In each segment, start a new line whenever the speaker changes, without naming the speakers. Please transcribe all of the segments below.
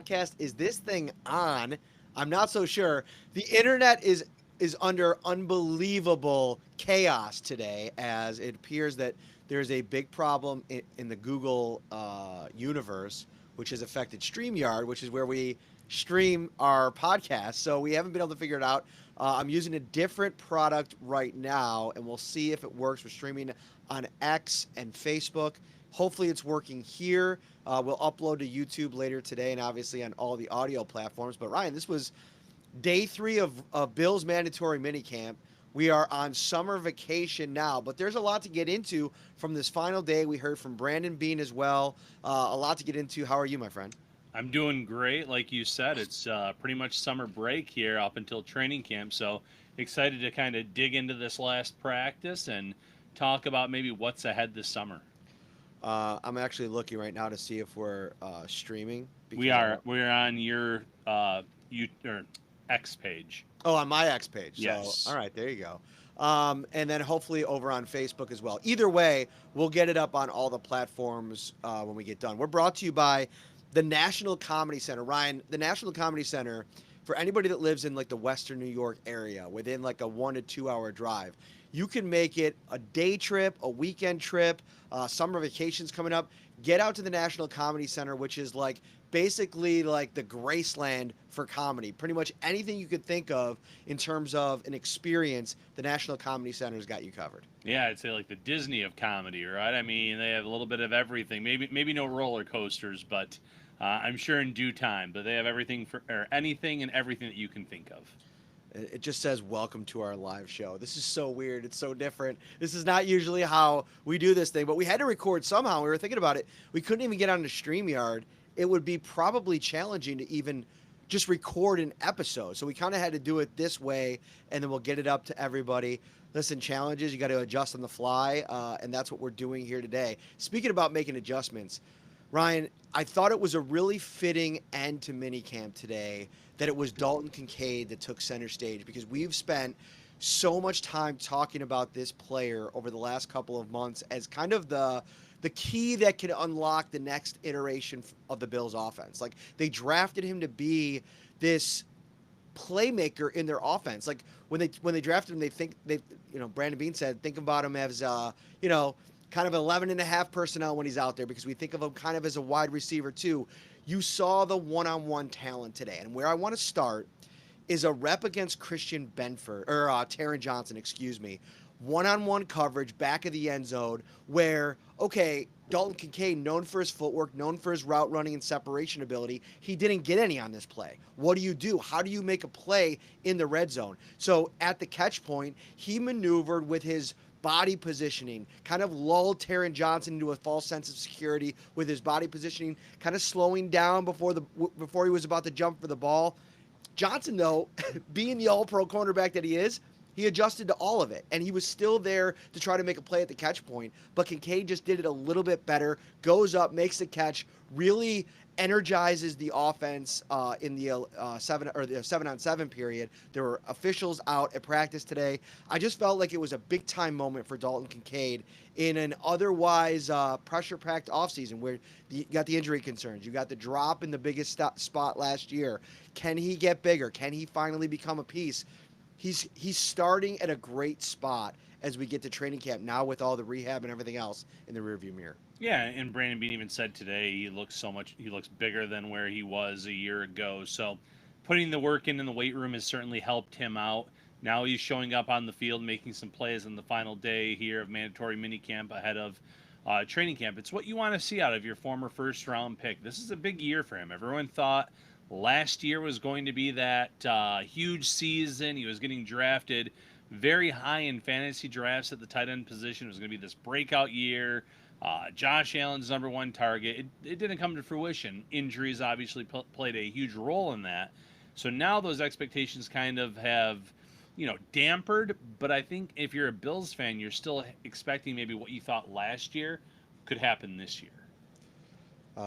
podcast. Is this thing on? I'm not so sure. The internet is under unbelievable chaos today, as it appears that there's a big problem in the Google universe, which has affected StreamYard, which is where we stream our podcast. So we haven't been able to figure it out. I'm using a different product right now, and we'll see if it works. We're streaming on X and Facebook. Hopefully, it's working here. We'll upload to YouTube later today, and obviously on all the audio platforms. But Ryan, this was day 3 of Bill's mandatory minicamp. We are on summer vacation now, but there's a lot to get into from this final day. We heard from Brandon Bean as well. A lot to get into. How are you, my friend?
I'm doing great. Like you said, it's pretty much summer break here up until training camp. So excited to kind of dig into this last practice and talk about maybe what's ahead this summer.
I'm actually looking right now to see if we're streaming
We
because I
are
want.
we're on your or X page.
Oh, on my X page. So, all
Yes.
right, there you go. And then hopefully over on Facebook as well. Either way, we'll get it up on all the platforms when we get done. We're brought to you by the National Comedy Center. Ryan, the National Comedy Center, for anybody that lives in like the Western New York area, within like a 1 to 2 hour drive, you can make it a day trip, a weekend trip, summer vacations coming up. Get out to the National Comedy Center, which is like basically like the Graceland for comedy. Pretty much anything you could think of in terms of an experience, the National Comedy Center's got you covered.
Yeah, I'd say like the Disney of comedy, right? I mean, they have a little bit of everything. Maybe no roller coasters, but I'm sure in due time. But they have everything for or anything and everything that you can think of.
It just says, "Welcome to our live show." This is so weird. It's so different. This is not usually how we do this thing, but we had to record somehow. We were thinking about it. We couldn't even get on the StreamYard. It would be probably challenging to even just record an episode. So we kind of had to do it this way, and then we'll get it up to everybody. Listen, challenges, you got to adjust on the fly, and that's what we're doing here today. Speaking about making adjustments, Ryan, I thought it was a really fitting end to minicamp today that it was Dalton Kincaid that took center stage because we've spent so much time talking about this player over the last couple of months as kind of the key that can unlock the next iteration of the Bills offense. Like they drafted him to be this playmaker in their offense. Like when they drafted him, Brandon Bean said think about him as kind of 11 and a half personnel when he's out there because we think of him kind of as a wide receiver too. You saw the one-on-one talent today, and where I want to start is a rep against Christian Benford or Taron Johnson, excuse me. One-on-one coverage back of the end zone where, okay, Dalton Kincaid, known for his footwork, known for his route running and separation ability, he didn't get any on this play. What do you do? How do you make a play in the red zone? So at the catch point, he maneuvered with his body positioning, kind of lulled Taron Johnson into a false sense of security with his body positioning, kind of slowing down before he was about to jump for the ball. Johnson, though, being the all-pro cornerback that he is, he adjusted to all of it, and he was still there to try to make a play at the catch point. But Kincaid just did it a little bit better, goes up, makes the catch, really energizes the offense in the 7-on-7 period. There were officials out at practice today. I just felt like it was a big-time moment for Dalton Kincaid in an otherwise pressure-packed offseason where you got the injury concerns. You got the drop in the biggest spot last year. Can he get bigger? Can he finally become a piece? He's starting at a great spot as we get to training camp now with all the rehab and everything else in the rearview mirror.
Yeah, and Brandon Bean even said today he looks bigger than where he was a year ago. So putting the work in the weight room has certainly helped him out. Now he's showing up on the field, making some plays in the final day here of mandatory minicamp ahead of training camp. It's what you want to see out of your former first round pick. This is a big year for him. Everyone thought last year was going to be that huge season. He was getting drafted very high in fantasy drafts at the tight end position. It was going to be this breakout year. Josh Allen's number one target. It didn't come to fruition. Injuries obviously played a huge role in that. So now those expectations kind of have, dampered. But I think if you're a Bills fan, you're still expecting maybe what you thought last year could happen this year.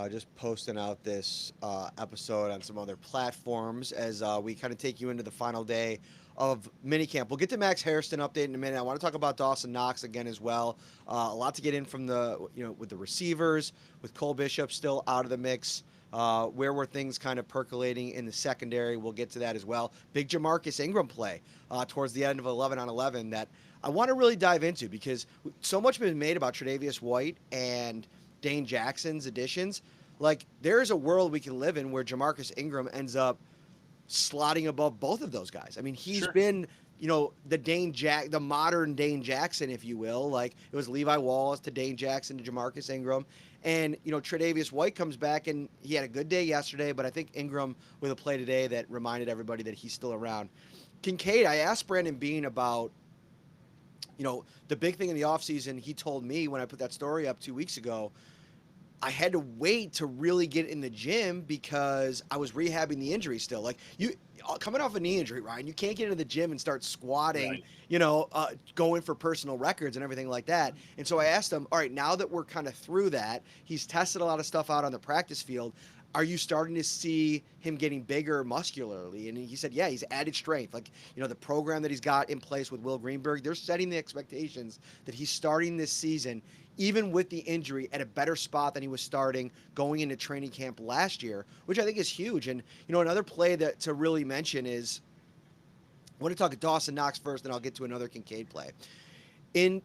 Just posting out this episode on some other platforms as we kind of take you into the final day of minicamp. We'll get to Max Hairston update in a minute. I want to talk about Dawson Knox again as well. A lot to get in from with the receivers, with Cole Bishop still out of the mix. Where were things kind of percolating in the secondary? We'll get to that as well. Big Jamarcus Ingram play towards the end of 11 on 11 that I want to really dive into because so much has been made about Tre'Davious White and Dane Jackson's additions. Like, there is a world we can live in where Jamarcus Ingram ends up slotting above both of those guys. I mean, he's
Sure.
been, the modern Dane Jackson, if you will. Like, it was Levi Wallace to Dane Jackson to Jamarcus Ingram. And, Tre'Davious White comes back and he had a good day yesterday, but I think Ingram with a play today that reminded everybody that he's still around. Kincaid, I asked Brandon Beane about, the big thing in the offseason. He told me when I put that story up 2 weeks ago, I had to wait to really get in the gym because I was rehabbing the injury still. Like, you coming off a knee injury, Ryan, you can't get into the gym and start squatting,
Right.
going for personal records and everything like that. And so I asked him, all right, now that we're kind of through that, he's tested a lot of stuff out on the practice field. Are you starting to see him getting bigger muscularly? And he said, yeah, he's added strength. Like, the program that he's got in place with Will Greenberg, they're setting the expectations that he's starting this season, even with the injury, at a better spot than he was starting going into training camp last year, which I think is huge. And, another play that to really mention is, I want to talk to Dawson Knox first, then I'll get to another Kincaid play.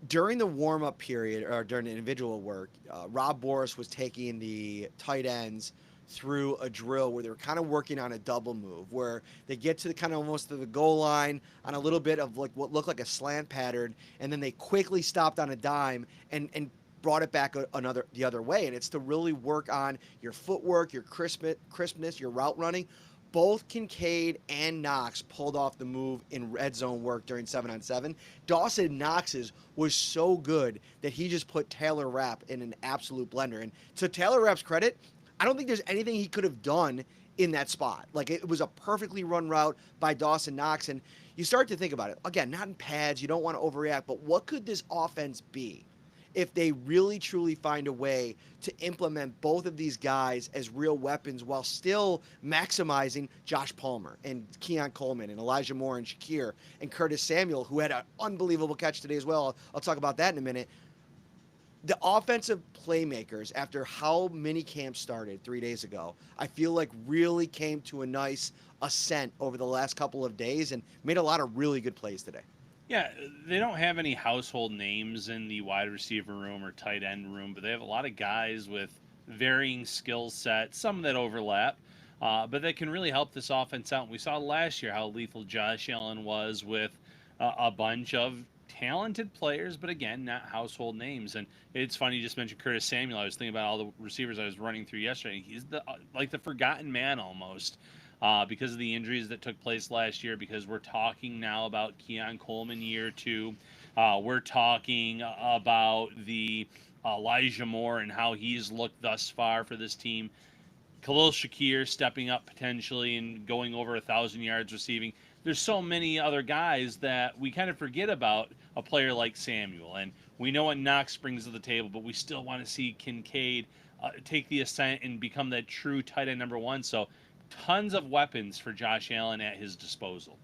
During the warm-up period, or during the individual work, Rob Boris was taking the tight ends through a drill where they were kind of working on a double move where they get to the kind of almost to the goal line on a little bit of like what looked like a slant pattern, and then they quickly stopped on a dime and brought it back the other way. And it's to really work on your footwork, your crispness, your route running. Both Kincaid and Knox pulled off the move in red zone work during 7-on-7. Dawson Knox's was so good that he just put Taylor Rapp in an absolute blender. And to Taylor Rapp's credit, I don't think there's anything he could have done in that spot. Like, it was a perfectly run route by Dawson Knox. And you start to think about it. Again, not in pads. You don't want to overreact. But what could this offense be if they really, truly find a way to implement both of these guys as real weapons while still maximizing Josh Palmer and Keon Coleman and Elijah Moore and Shakir and Curtis Samuel, who had an unbelievable catch today as well. I'll talk about that in a minute. The offensive playmakers, after how minicamp started 3 days ago, I feel like really came to a nice ascent over the last couple of days and made a lot of really good plays today.
Yeah, they don't have any household names in the wide receiver room or tight end room, but they have a lot of guys with varying skill sets, some that overlap, but that can really help this offense out. We saw last year how lethal Josh Allen was with a bunch of talented players, but again, not household names. And it's funny you just mentioned Curtis Samuel. I was thinking about all the receivers I was running through yesterday. He's the forgotten man almost. Because of the injuries that took place last year, because we're talking now about Keon Coleman year 2. We're talking about the Elijah Moore and how he's looked thus far for this team. Khalil Shakir stepping up potentially and going over 1,000 yards receiving. There's so many other guys that we kind of forget about a player like Samuel. And we know what Knox brings to the table, but we still want to see Kincaid take the ascent and become that true tight end number 1. So tons of weapons for Josh Allen at his disposal.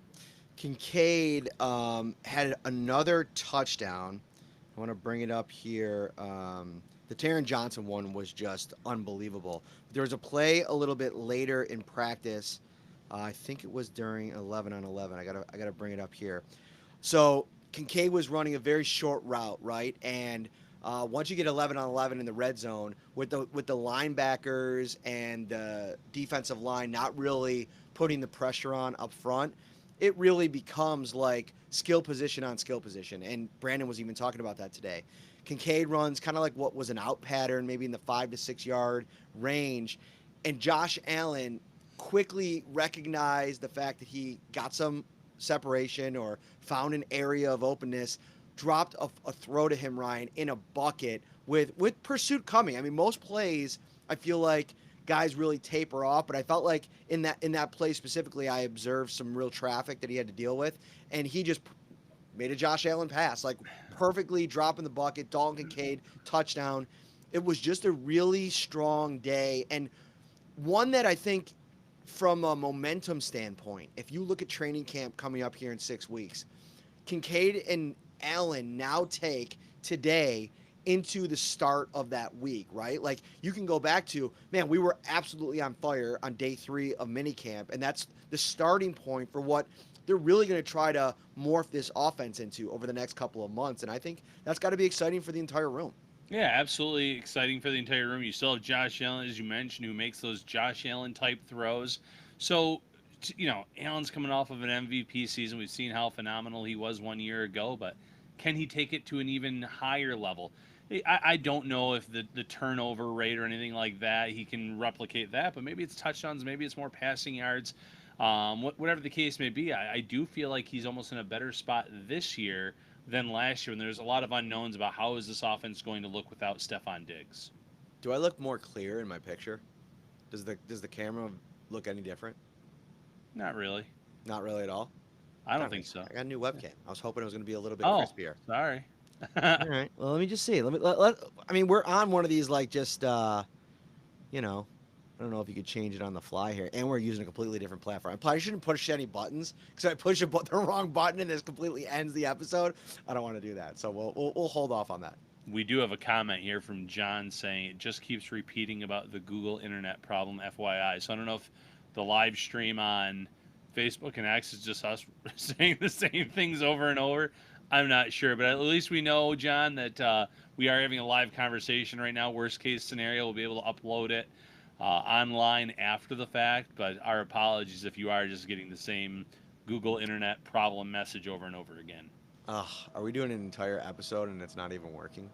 Kincaid had another touchdown. I want to bring it up here. The Taron Johnson one was just unbelievable. There was a play a little bit later in practice. I think it was during 11 on 11. I gotta bring it up here. So Kincaid was running a very short route, right? And once you get 11 on 11 in the red zone with the linebackers and the defensive line not really putting the pressure on up front, it really becomes like skill position on skill position. And Brandon was even talking about that today. Kincaid runs kind of like what was an out pattern, maybe in the 5 to 6 yard range. And Josh Allen quickly recognized the fact that he got some separation or found an area of openness, dropped a throw to him, Ryan, in a bucket with pursuit coming. I mean, most plays, I feel like guys really taper off, but I felt like in that play specifically, I observed some real traffic that he had to deal with, and he just made a Josh Allen pass, like perfectly dropping the bucket. Dalton Kincaid, touchdown. It was just a really strong day, and one that I think from a momentum standpoint, if you look at training camp coming up here in 6 weeks, Kincaid and Allen now take today into the start of that week, right? Like you can go back to, man, we were absolutely on fire on day 3 of minicamp, and that's the starting point for what they're really going to try to morph this offense into over the next couple of months. And I think that's got to be exciting for the entire room.
Yeah, absolutely exciting for the entire room. You still have Josh Allen, as you mentioned, who makes those Josh Allen type throws. So, Allen's coming off of an MVP season. We've seen how phenomenal he was 1 year ago, but can he take it to an even higher level? I don't know if the turnover rate or anything like that, he can replicate that, but maybe it's touchdowns, maybe it's more passing yards. Whatever the case may be, I do feel like he's almost in a better spot this year than last year, and there's a lot of unknowns about how is this offense going to look without Stephon Diggs.
Do I look more clear in my picture? Does the camera look any different?
Not really.
Not really at all.
I don't think so.
I got a new webcam. I was hoping it was going to be a little bit
Oh,
crispier.
sorry.
All right. Well, let me just see. I mean, we're on one of these like just you know, I don't know if you could change it on the fly here, and we're using a completely different platform. I probably shouldn't push any buttons because I push the wrong button and this completely ends the episode. I don't want to do that, so we'll hold off on that.
We do have a comment here from John saying it just keeps repeating about the Google internet problem, FYI. So I don't know if the live stream on Facebook and X is just us saying the same things over and over. I'm not sure, but at least we know, John, that we are having a live conversation right now. Worst case scenario, we'll be able to upload it online after the fact, but our apologies if you are just getting the same Google internet problem message over and over again.
Are we doing an entire episode and it's not even working?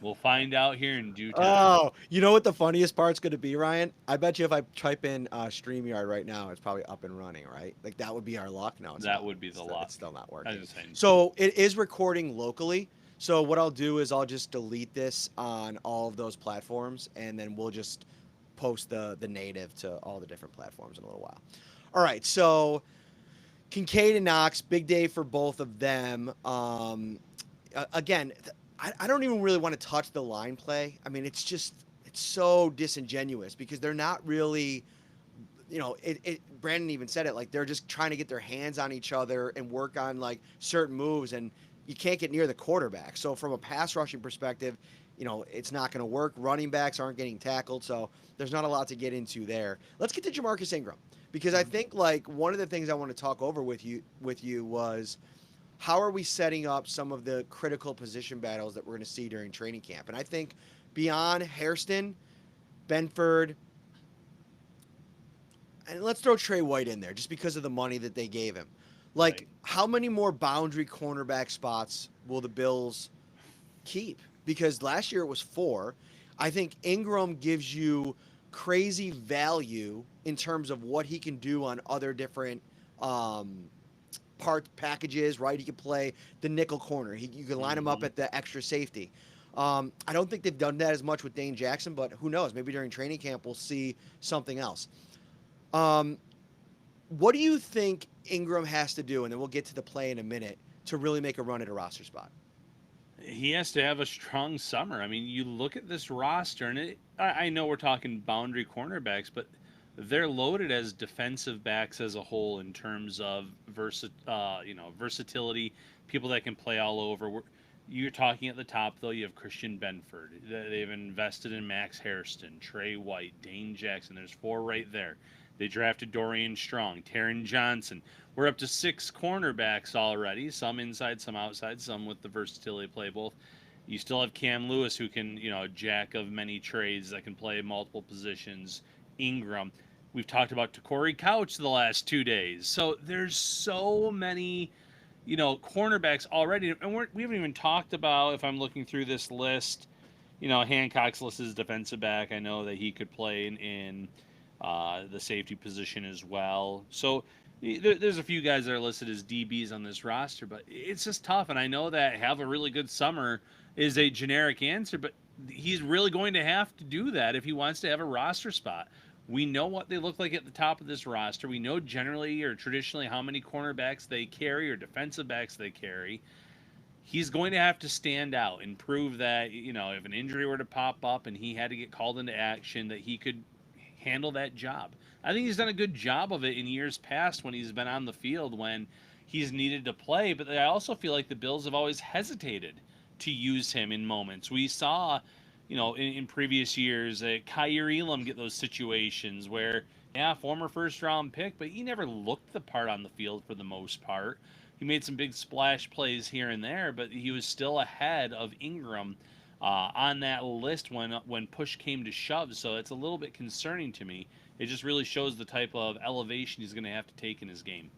We'll find out here in due time.
Oh, you know what the funniest part's going to be, Ryan? I bet you if I type in StreamYard right now, it's probably up and running, right? Like that would be our luck. No,
that would be the luck.
It's still not working.
Saying,
so it is recording locally. So what I'll do is I'll just delete this on all of those platforms, and then we'll just post the native to all the different platforms in a little while. All right, so Kincaid and Knox, big day for both of them. Again, I don't even really want to touch the line play. I mean, it's so disingenuous because they're not really, Brandon even said it, like they're just trying to get their hands on each other and work on like certain moves, and you can't get near the quarterback. So from a pass rushing perspective, it's not going to work. Running backs aren't getting tackled, so there's not a lot to get into there. Let's get to Jamarcus Ingram, because I think like one of the things I want to talk over with you was how are we setting up some of the critical position battles that we're going to see during training camp. And I think beyond Hairston, Benford, and let's throw Trey White in there just because of the money that they gave him. Like, right. How many more boundary cornerback spots will the Bills keep? Because last year it was 4. I think Ingram gives you crazy value in terms of what he can do on other different packages, right? He can play the nickel corner. You can line him up at the extra safety. I don't think they've done that as much with Dane Jackson, but who knows? Maybe during training camp we'll see something else. What do you think Ingram has to do, and then we'll get to the play in a minute, to really make a run at a roster spot?
He has to have a strong summer. I mean, you look at this roster, and I know we're talking boundary cornerbacks, but they're loaded as defensive backs as a whole in terms of versatility, people that can play all over. You're talking at the top, though, you have Christian Benford. They've invested in Max Hairston, Trey White, Dane Jackson. There's 4 right there. They drafted Dorian Strong, Taron Johnson. We're up to 6 cornerbacks already, some inside, some outside, some with the versatility to play both. You still have Cam Lewis, who can, a jack of many trades that can play multiple positions. Ingram. We've talked about Takori Couch the last 2 days. So there's so many, cornerbacks already. And we haven't even talked about, if I'm looking through this list, Hancock's listed as defensive back. I know that he could play in the safety position as well. So there's a few guys that are listed as DBs on this roster, but it's just tough. And I know that have a really good summer is a generic answer, but he's really going to have to do that if he wants to have a roster spot. We know what they look like at the top of this roster. We know generally or traditionally how many cornerbacks they carry or defensive backs they carry. He's going to have to stand out and prove that, if an injury were to pop up and he had to get called into action, that he could handle that job. I think he's done a good job of it in years past when he's been on the field when he's needed to play, but I also feel like the Bills have always hesitated to use him in moments. We saw, in previous years, Kyer Elam get those situations where, yeah, former first round pick, but he never looked the part on the field for the most part. He made some big splash plays here and there, but he was still ahead of Ingram on that list when push came to shove. So it's a little bit concerning to me. It just really shows the type of elevation he's going to have to take in his game.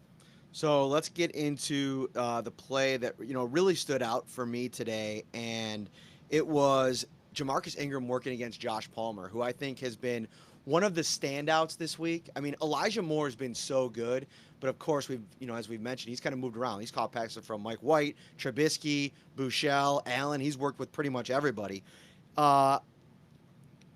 So let's get into the play that really stood out for me today, and it was Jamarcus Ingram working against Josh Palmer, who I think has been one of the standouts this week. I mean, Elijah Moore has been so good, but of course as we've mentioned, he's kind of moved around. He's caught passes from Mike White, Trubisky, Bouchel, Allen. He's worked with pretty much everybody. Uh,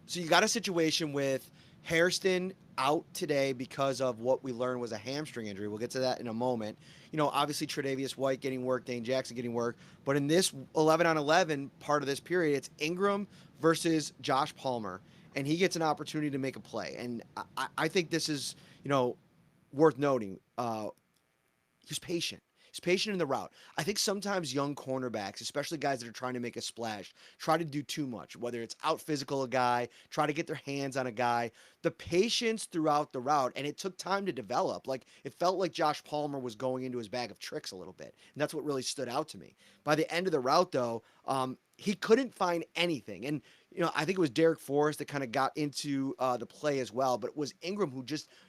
so you got a situation with Hairston out today because of what we learned was a hamstring injury. We'll get to that in a moment. Obviously Tre'Davious White getting work, Dane Jackson getting work, but in this 11 on 11 part of this period, it's Ingram versus Josh Palmer, and he gets an opportunity to make a play. And I think this is, worth noting. He's patient. He's patient in the route. I think sometimes young cornerbacks, especially guys that are trying to make a splash, try to do too much, whether it's out physical a guy, try to get their hands on a guy. The patience throughout the route, and it took time to develop. Like, it felt like Josh Palmer was going into his bag of tricks a little bit, and that's what really stood out to me. By the end of the route, though, he couldn't find anything. And I think it was Derek Forrest that kind of got into the play as well, but it was Ingram who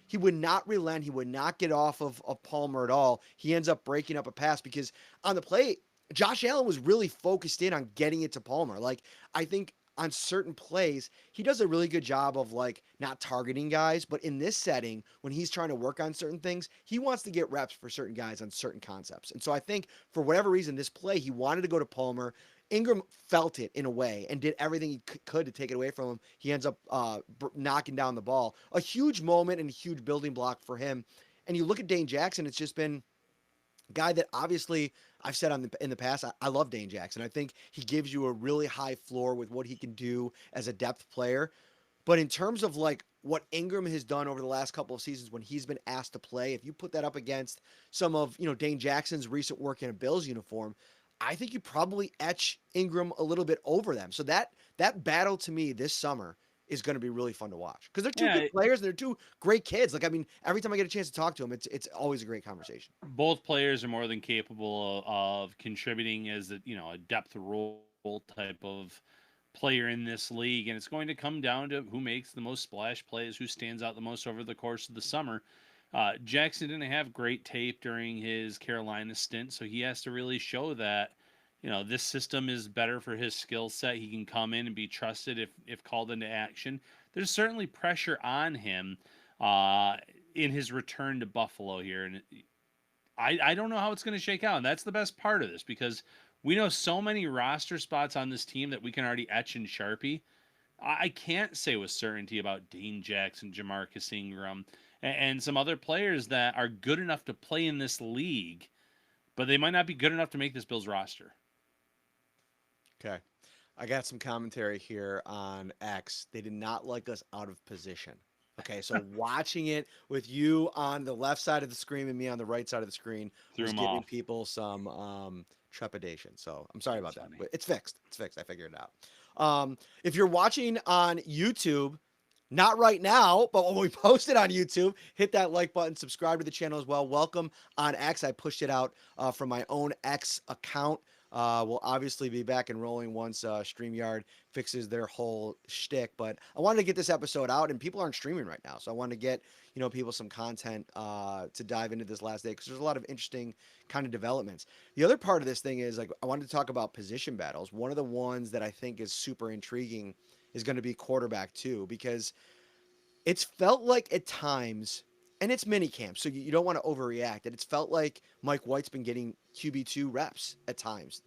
he would not relent. He would not get off of Palmer at all. He ends up breaking up a pass because on the play, Josh Allen was really focused in on getting it to Palmer. Like, I think on certain plays, he does a really good job of not targeting guys, but in this setting, when he's trying to work on certain things, he wants to get reps for certain guys on certain concepts. And so I think for whatever reason, this play, he wanted to go to Palmer. Ingram felt it in a way and did everything he could to take it away from him. He ends up knocking down the ball. A huge moment and a huge building block for him. And you look at Dane Jackson, it's just been a guy that obviously I've said in the past, I love Dane Jackson. I think he gives you a really high floor with what he can do as a depth player. But in terms of what Ingram has done over the last couple of seasons when he's been asked to play, if you put that up against some of Dane Jackson's recent work in a Bills uniform, I think you probably etch Ingram a little bit over them. So that battle to me this summer is going to be really fun to watch because they're two
Yeah,
good players and they're two great kids. Every time I get a chance to talk to them, it's always a great conversation.
both players are more than capable of contributing as a depth role type of player in this league, and it's going to come down to who makes the most splash plays, who stands out the most over the course of the summer. Jackson didn't have great tape during his Carolina stint, so he has to really show that this system is better for his skill set. He can come in and be trusted if called into action. There's certainly pressure on him in his return to Buffalo here, and I don't know how it's going to shake out. And that's the best part of this because we know so many roster spots on this team that we can already etch in Sharpie. I can't say with certainty about Dane Jackson, Jamarcus Ingram, and some other players that are good enough to play in this league, but they might not be good enough to make this Bills roster.
Okay. I got some commentary here on X. They did not like us out of position. Okay, so watching it with you on the left side of the screen and me on the right side of the screen
Threw
was
him
giving
off.
people some trepidation. So I'm sorry about
That's
that,
funny.
but it's fixed. It's fixed. I figured it out. If you're watching on YouTube, not right now, but when we post it on YouTube, hit that like button, subscribe to the channel as well. Welcome on X. I pushed it out from my own X account. We'll obviously be back and rolling once StreamYard fixes their whole shtick. But I wanted to get this episode out, and people aren't streaming right now, so I wanted to get people some content to dive into this last day because there's a lot of interesting kind of developments. The other part of this thing is I wanted to talk about position battles. One of the ones that I think is super intriguing is going to be quarterback too, because it's felt like at times, and it's minicamp, so you don't want to overreact. And it's felt like Mike White's been getting QB2 reps at times.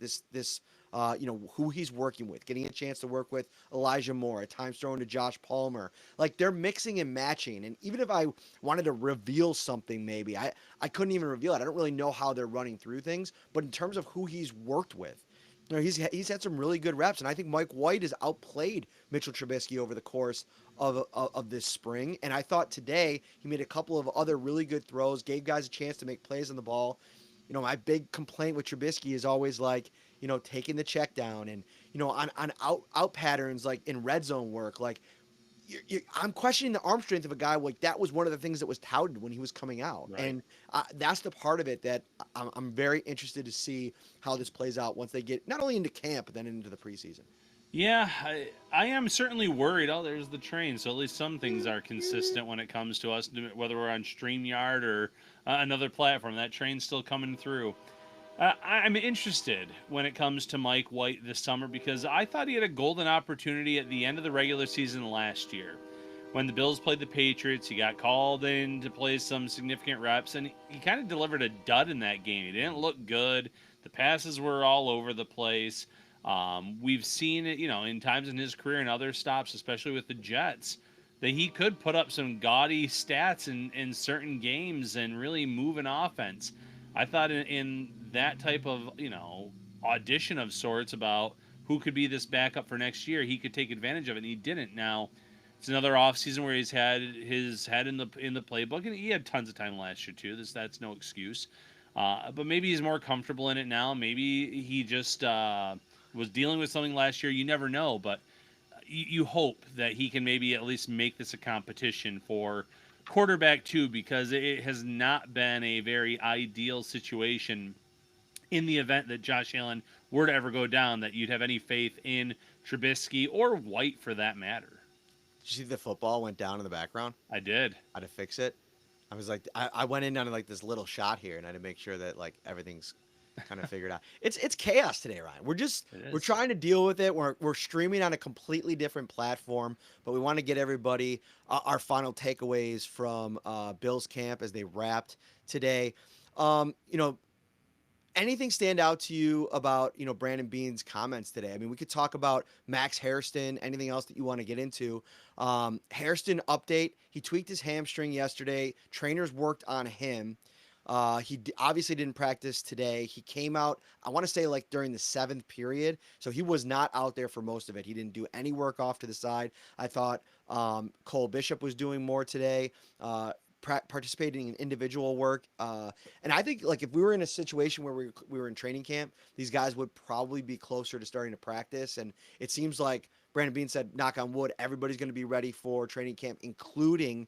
Who he's working with, getting a chance to work with Elijah Moore, at times throwing to Josh Palmer. Like they're mixing and matching. And even if I wanted to reveal something, maybe I couldn't even reveal it. I don't really know how they're running through things. But in terms of who he's worked with, he's had some really good reps, and I think Mike White has outplayed Mitchell Trubisky over the course of this spring. And I thought today he made a couple of other really good throws, gave guys a chance to make plays on the ball. My big complaint with Trubisky is always taking the check down and, on out patterns like in red zone work, like I'm questioning the arm strength of a guy like that was one of the things that was touted when he was coming out.
Right.
And that's the part of it that I'm very interested to see how this plays out once they get not only into camp, but then into the preseason.
Yeah, I am certainly worried. Oh, there's the train. So at least some things are consistent when it comes to us, whether we're on StreamYard or another platform. That train's still coming through. I'm interested when it comes to Mike White this summer because I thought he had a golden opportunity at the end of the regular season last year. When the Bills played the Patriots, he got called in to play some significant reps, and he kind of delivered a dud in that game. He didn't look good. The passes were all over the place. We've seen it, in times in his career and other stops, especially with the Jets, that he could put up some gaudy stats in certain games and really move an offense. I thought in that type of, audition of sorts about who could be this backup for next year, he could take advantage of it, and he didn't. Now, it's another offseason where he's had his head in the playbook, and he had tons of time last year too. That's no excuse. But maybe he's more comfortable in it now. Maybe he just was dealing with something last year. You never know, but you hope that he can maybe at least make this a competition for quarterback too, because it has not been a very ideal situation in the event that Josh Allen were to ever go down, that you'd have any faith in Trubisky or White for that matter.
Did you see the football went down in the background?
I did.
How to fix it? I was like, I went in on like this little shot here, and I had to make sure that like everything's kind of figured out. It's chaos today, Ryan. We're trying to deal with it. We're streaming on a completely different platform, but we want to get everybody our final takeaways from Bills camp as they wrapped today. You know, anything stand out to you about Brandon Beane's comments today? I mean, we could talk about Max Hairston. Anything else that you want to get into? Hairston update: he tweaked his hamstring yesterday. Trainers worked on him. Obviously didn't practice today. He came out, I want to say, like during the 7th period, so he was not out there for most of it. He didn't do any work off to the side. I thought Cole Bishop was doing more today. Participating in individual work. And I think like if we were in a situation where we were in training camp, these guys would probably be closer to starting to practice. And it seems like Brandon Beane said, knock on wood, everybody's going to be ready for training camp, including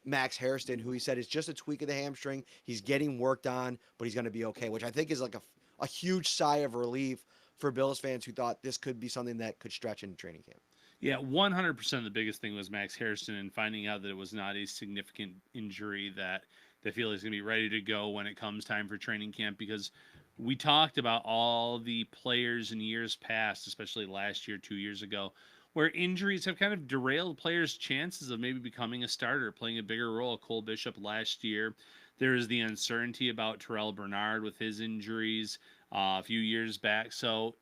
Max Hairston, who he said is just a tweak of the hamstring. He's getting worked on, but he's going to be okay, which I think is like a huge sigh of relief for Bills fans who thought this could be something that could stretch into training camp.
Yeah, 100% the biggest thing was Max Hairston and finding out that it was not a significant injury, that they feel he's going to be ready to go when it comes time for training camp, because we talked about all the players in years past, especially last year, 2 years ago, where injuries have kind of derailed players' chances of maybe becoming a starter, playing a bigger role. Cole Bishop last year. There is the uncertainty about Terrell Bernard with his injuries a few years back. So,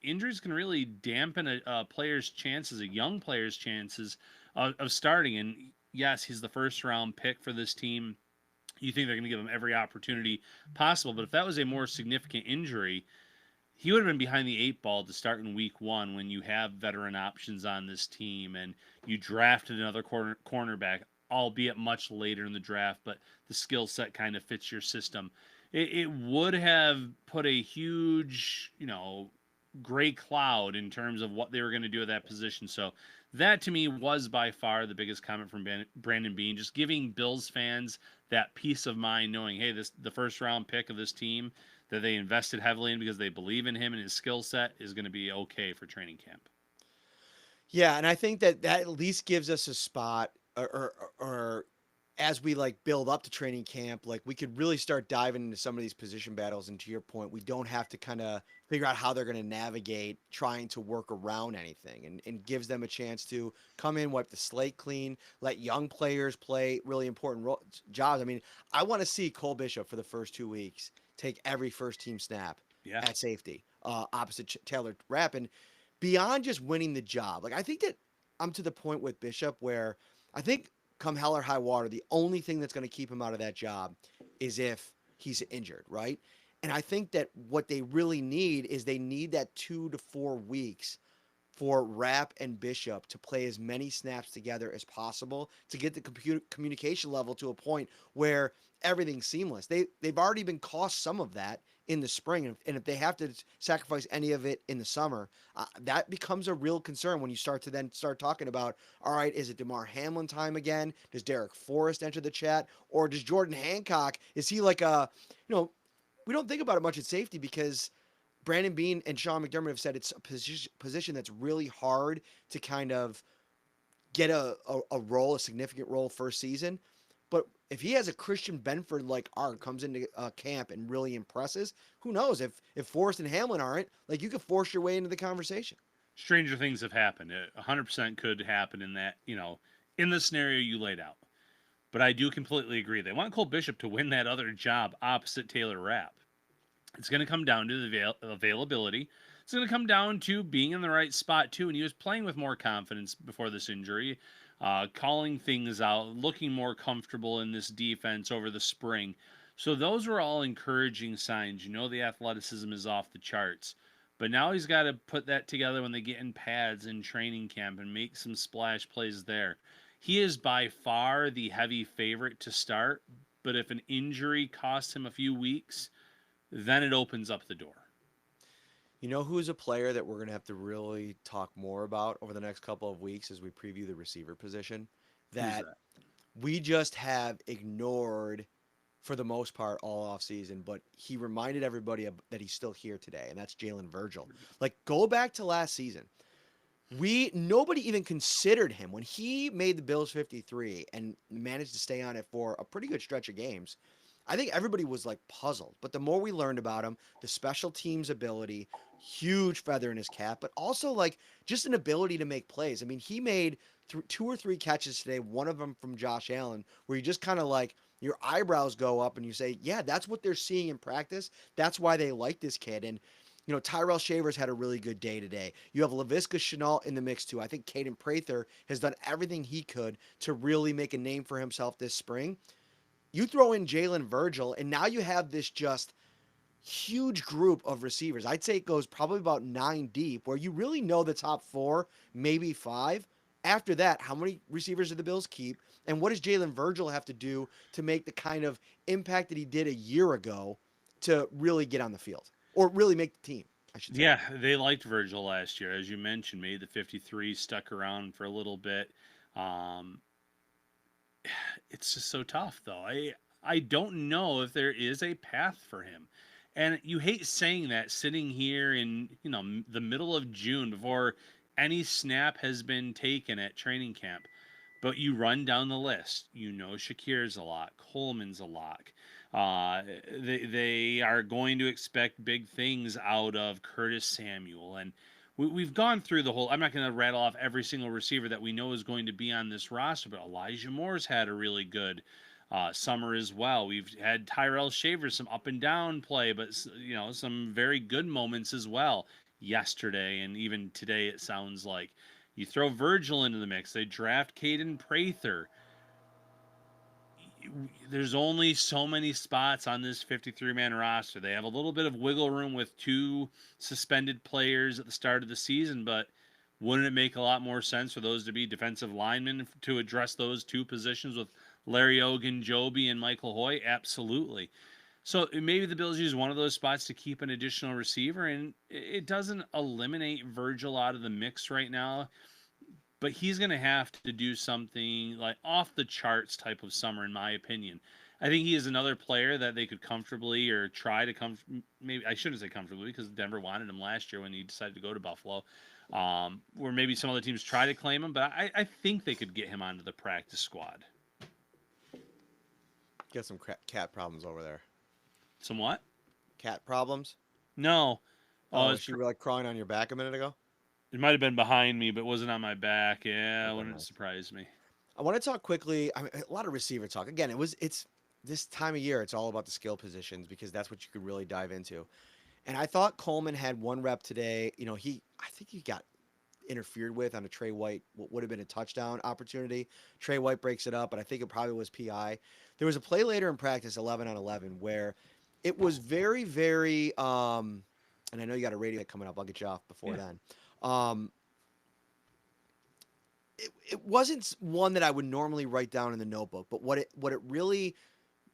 injuries can really dampen a player's chances, a young player's chances of starting. And yes, he's the first round pick for this team. You think they're going to give him every opportunity possible. But if that was a more significant injury, he would have been behind the 8 ball to start in week 1 when you have veteran options on this team and you drafted another cornerback, albeit much later in the draft, but the skill set kind of fits your system. It would have put a huge, gray cloud in terms of what they were going to do at that position. So that to me was by far the biggest comment from Brandon Beane, just giving Bills fans that peace of mind knowing, hey, the first round pick of this team that they invested heavily in because they believe in him and his skill set is going to be okay for training camp.
Yeah, and I think that at least gives us a spot or as we like build up to training camp, like we could really start diving into some of these position battles. And to your point, we don't have to kind of figure out how they're going to navigate trying to work around anything, and gives them a chance to come in, wipe the slate clean, let young players play really important jobs. I mean, I want to see Cole Bishop for the first 2 weeks take every first team snap at safety, opposite Taylor Rapp. And beyond just winning the job, like I think that I'm to the point with Bishop where I think come hell or high water, the only thing that's going to keep him out of that job is if he's injured, right? And I think that what they really need is they need that 2 to 4 weeks for Rapp and Bishop to play as many snaps together as possible to get the communication level to a point where everything's seamless. They've already been cost some of that in the spring. And if they have to sacrifice any of it in the summer, that becomes a real concern when you start talking about, all right, is it DeMar Hamlin time again? Does Derek Forrest enter the chat? Or does Jordan Hancock, is he like we don't think about it much at safety because Brandon Beane and Sean McDermott have said it's a position that's really hard to kind of get a role, a significant role first season. But if he has a Christian Benford like arc, comes into camp and really impresses, who knows? If Forrest and Hamlin aren't, like, you could force your way into the conversation.
Stranger things have happened. It 100% could happen in that, in the scenario you laid out. But I do completely agree. They want Cole Bishop to win that other job opposite Taylor Rapp. It's going to come down to the availability. It's going to come down to being in the right spot, too. And he was playing with more confidence before this injury, calling things out, looking more comfortable in this defense over the spring. So those were all encouraging signs. The athleticism is off the charts. But now he's got to put that together when they get in pads in training camp and make some splash plays there. He is by far the heavy favorite to start, but if an injury costs him a few weeks, then it opens up the door.
You know who's a player that we're going to have to really talk more about over the next couple of weeks as we preview the receiver position? That we just have ignored for the most part all offseason, but he reminded everybody that he's still here today, and that's Jalen Virgil. Like, go back to last season. Nobody even considered him when he made the Bills 53 and managed to stay on it for a pretty good stretch of games. I think everybody was like puzzled, but the more we learned about him, the special teams ability, huge feather in his cap, but also like just an ability to make plays. I mean, he made two or three catches today, one of them from Josh Allen, where you just kind of like your eyebrows go up and you say, yeah, that's what they're seeing in practice. That's why they like this kid. And Tyrell Shavers had a really good day today. You have Laviska Shenault in the mix too. I think Caden Prather has done everything he could to really make a name for himself this spring. You throw in Jalen Virgil, and now you have this just huge group of receivers. I'd say it goes probably about 9 deep, where you really know the top 4, maybe 5. After that, how many receivers do the Bills keep? And what does Jalen Virgil have to do to make the kind of impact that he did a year ago to really get on the field? Or really make the team, I should say.
Yeah, they liked Virgil last year. As you mentioned, made the 53, stuck around for a little bit. It's just so tough, though. I don't know if there is a path for him. And you hate saying that sitting here in, the middle of June before any snap has been taken at training camp. But you run down the list. Shakir's a lock. Coleman's a lock. They are going to expect big things out of Curtis Samuel. And we've gone through the whole. I'm not going to rattle off every single receiver that we know is going to be on this roster, but Elijah Moore's had a really good summer as well. We've had Tyrell Shavers, some up and down play, but some very good moments as well yesterday and even today. It sounds like you throw Virgil into the mix. They draft Caden Prather. There's only so many spots on this 53-man roster. They have a little bit of wiggle room with 2 suspended players at the start of the season, but wouldn't it make a lot more sense for those to be defensive linemen to address those 2 positions with Larry Ogunjobi and Michael Hoy? Absolutely. So maybe the Bills use one of those spots to keep an additional receiver, and it doesn't eliminate Virgil out of the mix right now. But he's going to have to do something like off the charts type of summer, in my opinion. I think he is another player that they could comfortably or try to maybe I shouldn't say comfortably because Denver wanted him last year when he decided to go to Buffalo. Or maybe some other teams try to claim him, but I think they could get him onto the practice squad.
Got some cat problems over there.
Some what?
Cat problems?
No.
Oh, she were like crawling on your back a minute ago?
It might have been behind me, but it wasn't on my back. Yeah, it wouldn't surprise me.
I want to talk quickly. I mean, a lot of receiver talk. Again, it's this time of year. It's all about the skill positions because that's what you could really dive into. And I thought Coleman had 1 rep today. I think he got interfered with on a Trey White, what would have been a touchdown opportunity. Trey White breaks it up, but I think it probably was PI. There was a play later in practice, 11 on 11, where it was very, very, and I know you got a radio coming up. I'll get you off before then. It wasn't one that I would normally write down in the notebook, but what it really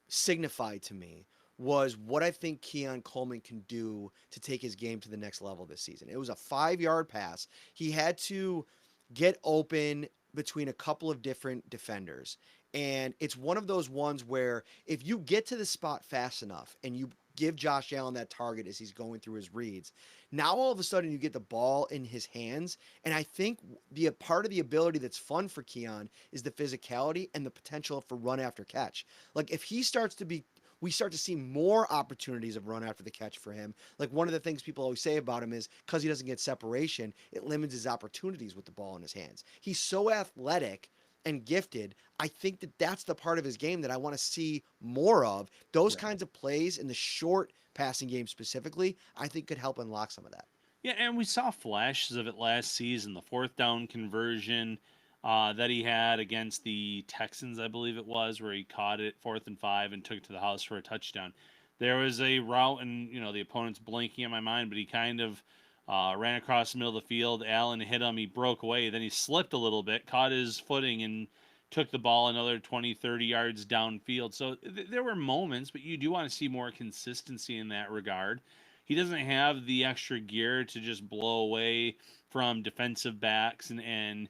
signified to me was what I think Keon Coleman can do to take his game to the next level this season. It was a 5-yard pass. He had to get open between a couple of different defenders. And it's one of those ones where if you get to the spot fast enough and you give Josh Allen that target as he's going through his reads, now all of a sudden you get the ball in his hands. And I think the part of the ability that's fun for Keon is the physicality and the potential for run after catch. Like if he starts to be we start to see more opportunities of run after the catch for him. Like one of the things people always say about him is because he doesn't get separation, it limits his opportunities with the ball in his hands. He's so athletic and gifted. I think that that's the part of his game that I want to see more of. Those kinds of plays in the short passing game specifically, I think could help unlock some of that.
Yeah, and we saw flashes of it last season. The fourth down conversion that he had against the Texans, I believe it was, where he caught it 4th and 5 and took it to the house for a touchdown. There was a route, and the opponent's blinking in my mind, but he kind of ran across the middle of the field. Allen hit him. He broke away. Then he slipped a little bit, caught his footing, and took the ball another 20, 30 yards downfield. So there were moments, but you do want to see more consistency in that regard. He doesn't have the extra gear to just blow away from defensive backs and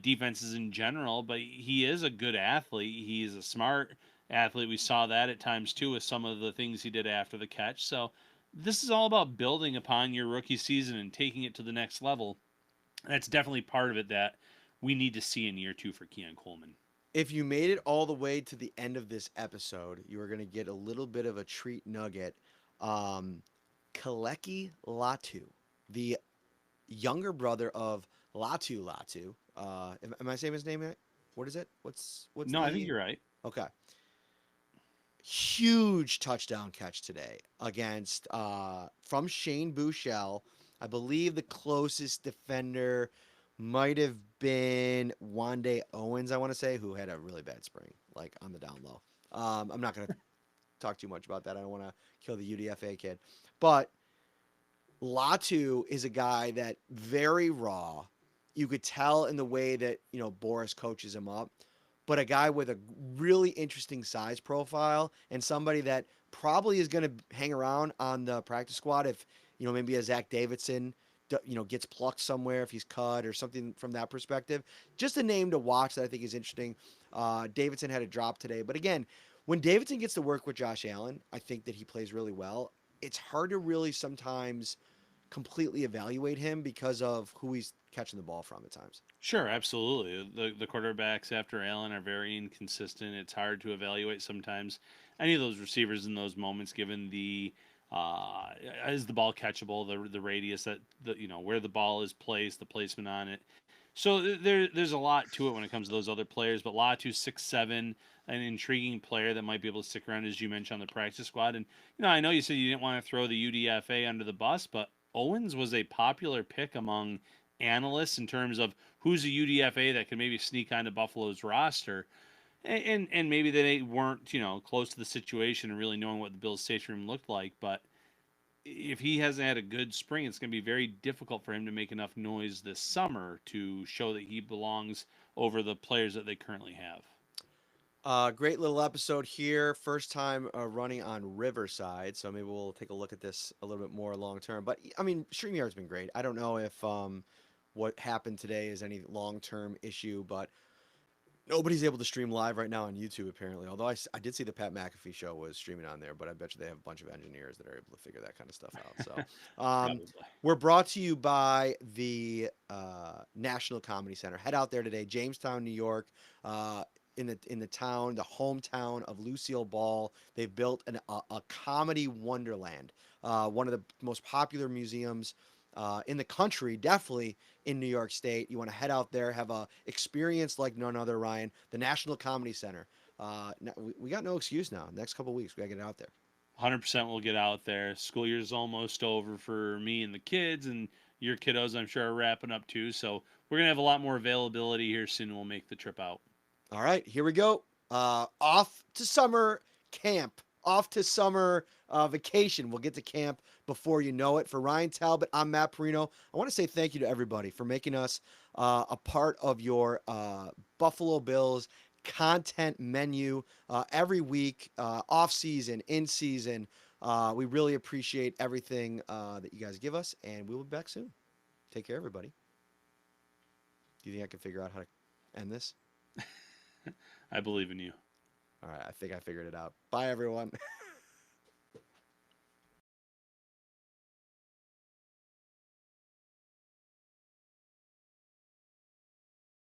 defenses in general, but he is a good athlete. He's a smart athlete. We saw that at times too with some of the things he did after the catch. So this is all about building upon your rookie season and taking it to the next level. That's definitely part of it that we need to see in year 2 for Keon Coleman.
If you made it all the way to the end of this episode, you are going to get a little bit of a treat nugget. Kaleki Latu, the younger brother of Latu. Am I saying his name right? What is it? What's
No, I think you're right.
Okay. Huge touchdown catch today against from Shane Buechele. I believe the closest defender might have been Wande Owens, I want to say, who had a really bad spring, like on the down low. I'm not going to talk too much about that. I don't want to kill the UDFA kid. But Latu is a guy that very raw. You could tell in the way that, Boris coaches him up, but a guy with a really interesting size profile and somebody that probably is going to hang around on the practice squad if, maybe a Zach Davidson, gets plucked somewhere if he's cut or something from that perspective. Just a name to watch that I think is interesting. Davidson had a drop today, but again, when Davidson gets to work with Josh Allen, I think that he plays really well. It's hard to really sometimes completely evaluate him because of who he's catching the ball from at times.
Sure, absolutely. The quarterbacks after Allen are very inconsistent. It's hard to evaluate sometimes any of those receivers in those moments, given the is the ball catchable, the radius that where the ball is placed, the placement on it. So there's a lot to it when it comes to those other players. But Latu 6'7", an intriguing player that might be able to stick around, as you mentioned, on the practice squad. And I know you said you didn't want to throw the UDFA under the bus, but Owens was a popular pick among analysts in terms of who's a UDFA that could maybe sneak onto Buffalo's roster. And maybe they weren't, close to the situation and really knowing what the Bills' safety room looked like. But if he hasn't had a good spring, it's going to be very difficult for him to make enough noise this summer to show that he belongs over the players that they currently have.
Great little episode here. First time running on Riverside, so maybe we'll take a look at this a little bit more long term. But I mean, StreamYard's been great. I don't know if what happened today is any long term issue, but nobody's able to stream live right now on YouTube apparently. Although I did see the Pat McAfee show was streaming on there, but I bet you they have a bunch of engineers that are able to figure that kind of stuff out. So we're brought to you by the National Comedy Center. Head out there today, Jamestown, New York. In the town, the hometown of Lucille Ball. They've built a comedy wonderland, one of the most popular museums in the country, definitely in New York State. You want to head out there, have a experience like none other, Ryan. The National Comedy Center. We got no excuse now. Next couple of weeks, we got to get out there.
100% we'll get out there. School year's almost over for me and the kids, and your kiddos, I'm sure, are wrapping up too. So we're going to have a lot more availability here soon. We'll make the trip out.
All right, here we go. Off to summer camp, off to summer vacation. We'll get to camp before you know it. For Ryan Talbot, I'm Matt Parrino. I want to say thank you to everybody for making us a part of your Buffalo Bills content menu every week, off season, in season. We really appreciate everything that you guys give us, and we will be back soon. Take care, everybody. Do you think I can figure out how to end this?
I believe in you.
All right, I think I figured it out. Bye, everyone.